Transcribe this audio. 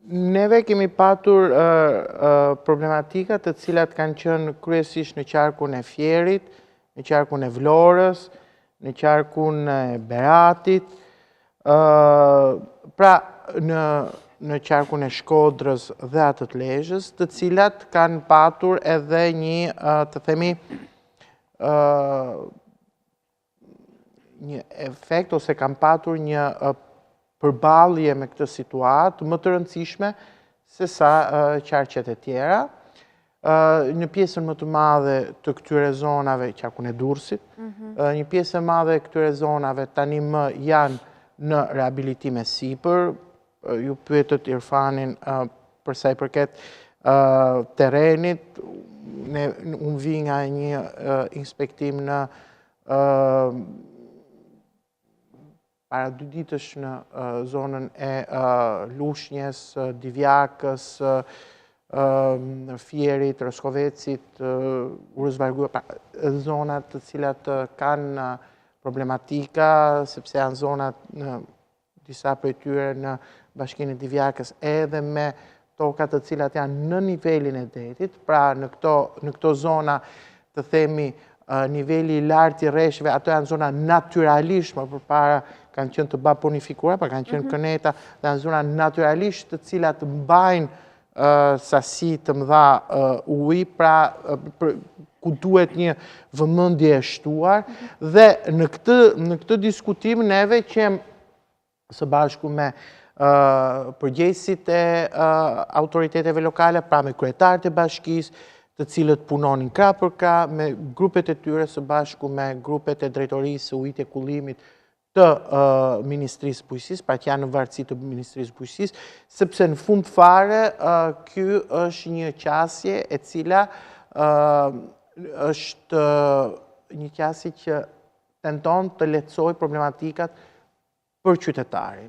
Neve kemi patur problematika të cilat kanë qenë kryesisht në qarkun e Fierit, në qarkun e Vlorës, në qarkun e Beratit, pra në qarkun e Shkodrës dhe atë të Lezhës, të cilat kanë patur edhe një, të themi, një efekt ose kanë patur një përballje me këtë situatë më të rëndësishme se sa qarqet e tjera. Një pjesën më të madhe të këtyre zonave, qarkun e Durrësit, një pjesë e madhe e këtyre zonave tani më janë në rehabilitim e sipër. Ju pyetët Irfanin për sa i përket terrenit, unë vi nga një inspektim në para 2 ditësh në zonën e Lushnjës, Divjakës, Fierit, Roskovecit, Urës Vargua, zonat të cilat kanë problematika, sepse janë zonat në disa prej tyre në bashkinë e Divjakës edhe me tokat të cilat janë në nivelin e detit, pra në këto zona të themi niveli i lartë i rreshëve, ato janë zona naturalisht, më përpara kanë qenë të baponifikuara, pra kanë qenë këneta, dhe janë zona naturalisht të cilat mbajnë sasi të mëdha uji, pra ku duhet një vëmendje e shtuar, dhe në këtë diskutim neve që së bashku me përgjegjësit e autoriteteve lokale, pra me kryetarët e bashkisë, të cilët punonin krah për krah, me grupet e tyre së bashku me grupet e drejtorisë së ujit e kullimit të Ministrisë Bujqësisë, pra që janë në varësi të Ministrisë Bujqësisë, sepse në fund fare ky është një qasje e cila është një qasje që tenton të lehtësojë problematikat për qytetarin.